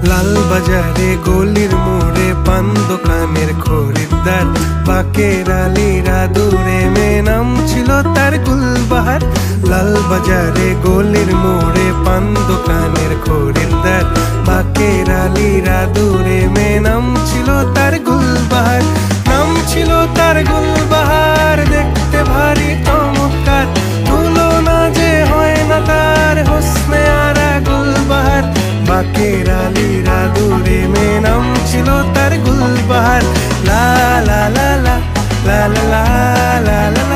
লাল বাজারে গলির মোড়ে পান দোকানের খরিদ্দার, বাকের আলীরা দূরে মেয়ে নাম ছিল তার গুলবাহার। লাল বাজারে গলির মোড়ে পান দোকানের খরিদ্দার, বাকের আলীরা দূরে মেয়ে নাম ছিল তার গুলবাহার। নাম ছিল তার গুলবাহার, দেখতে ভারী চমৎকার, তুলনা যে হয় না তার হোসনে আরা গুলবাহার। বাকের আলীরা দূরে মেয়ে নাম ছিল তার গুলবাহার। লা লা লা লা লা লা লা লা লা।